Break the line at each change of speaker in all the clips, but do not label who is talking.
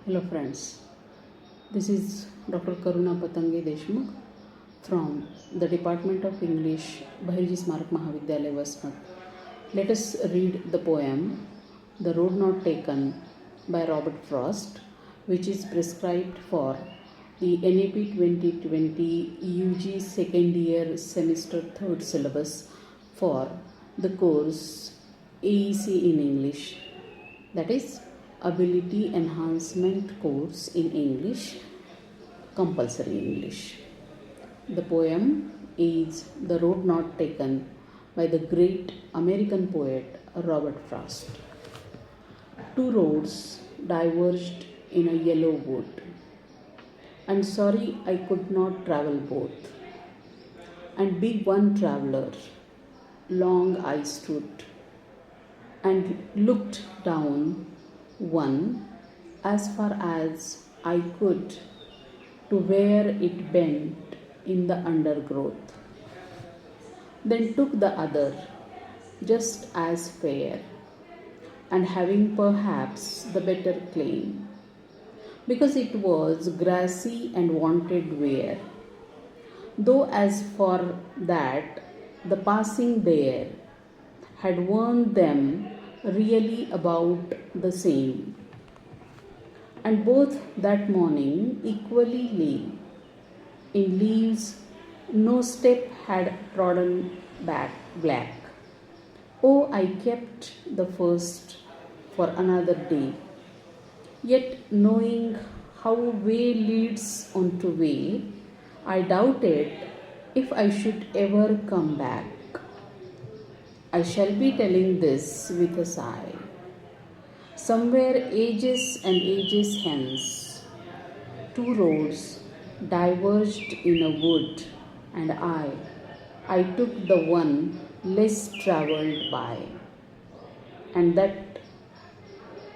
Hello friends, this is Dr. Karuna Patange Deshmukh from the Department of English, Bahirji Smarak Mahavidyalaya, Vasmat. Let us read the poem The Road Not Taken by Robert Frost, which is prescribed for the NAP 2020 UG second year semester 3rd syllabus for the course AEC in English, that is Ability Enhancement Course in English, Compulsory English. The poem is The Road Not Taken by the great American poet Robert Frost. Two roads diverged in a yellow wood, and sorry I could not travel both. And be one traveler, long I stood, and looked down one as far as I could to where it bent in the undergrowth. Then took the other, just as fair, and having perhaps the better claim, because it was grassy and wanted wear, though as for that the passing there had warned them really about the same, and both that morning equally lay in leaves no step had trodden back black. Oh, I kept the first for another day, yet knowing how way leads on to way, I doubted if I should ever come back. I shall be telling this with a sigh. Somewhere ages and ages hence, two roads diverged in a wood, and I took the one less travelled by, and that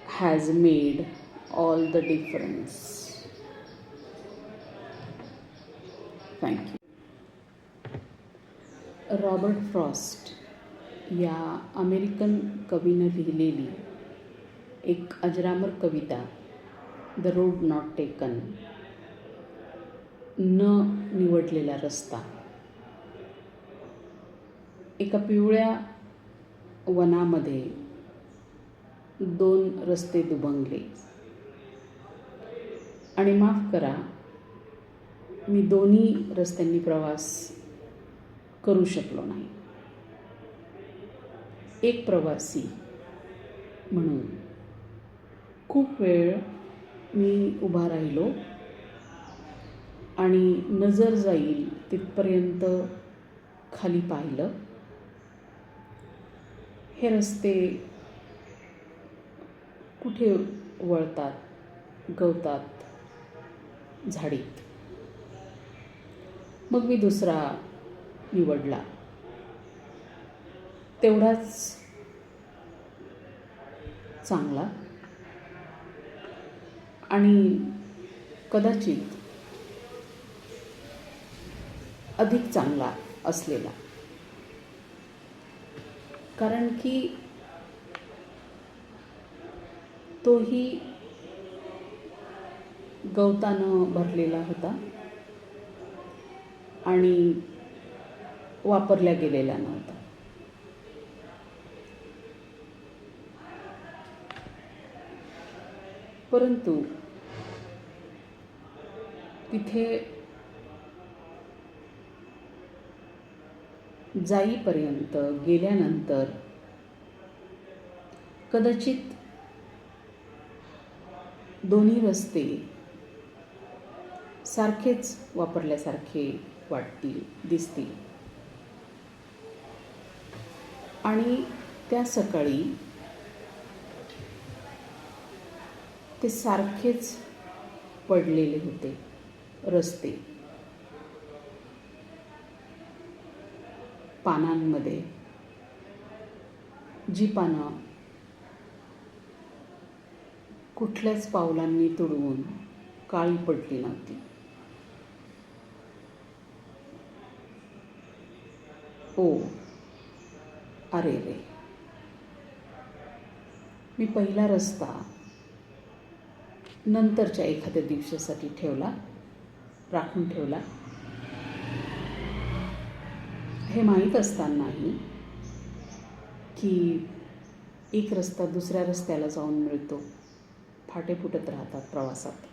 has made all the difference. Thank you. Robert Frost या American कवीनं लिहिलेली एक अजरामर कविता the road not taken, न निवडलेला रस्ता. एका पिवळ्या वनामध्ये दोन रस्ते दुभंगले, आणि माफ करा मी दोन्ही रस्त्यांनी प्रवास करू शकलो नाही. एक प्रवासी म्हणून खूप वेळ मी उभा राहिलो आणि नजर जाईल तिथपर्यंत खाली पाहिलं. हे रस्ते कुठे वळतात, गवतात, झाडीत. मग मी दुसरा निवडला, तेवढाच चांगला आणि कदाचित अधिक चांगला असलेला, कारण की तोही गवतानं भरलेला होता आणि वापरल्या गेलेला नव्हता. परंतु तिथे जाईपर्यंत गेल्यानंतर कदाचित दोन्ही रस्ते सारखेच वापरल्यासारखे वाटतील, दिसतील. आणि त्या सकाळी ते सारखेच पडलेले होते रस्ते. पानांमध्ये जी पानं कुठल्याच पावलांनी तुडवून काळी पडली नव्हती. ओ अरे रे, मी पहिला रस्ता नंतरच्या एखाद्या दिवसासाठी राखून ठेवला. हे माहीत असतानाही की एक रस्ता दुसऱ्या रस्त्याला जाऊन मिळतो, फाटे फुटत राहतात प्रवासात.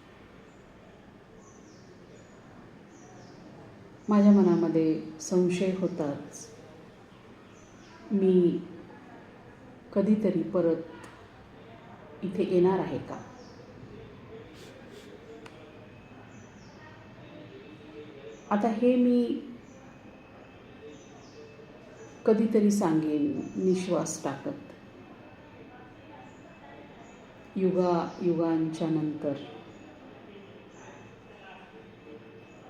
माझ्या मनामध्ये संशय होताच. मी कधीतरी परत इथे येणार आहे का? आता हे मी कधीतरी सांगेन निश्वास टाकत. युगांच्या नंतर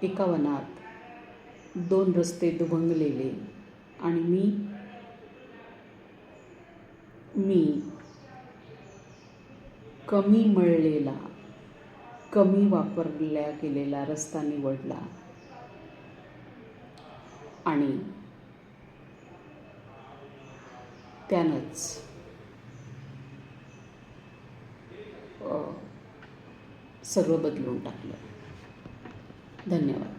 एका वनात 2 रस्ते दुभंगलेले आणि मी कमी मळलेला, कमी वापरला गेलेला रस्ता निवडला आणि त्यानंच सगळं बदलून टाकलं. धन्यवाद.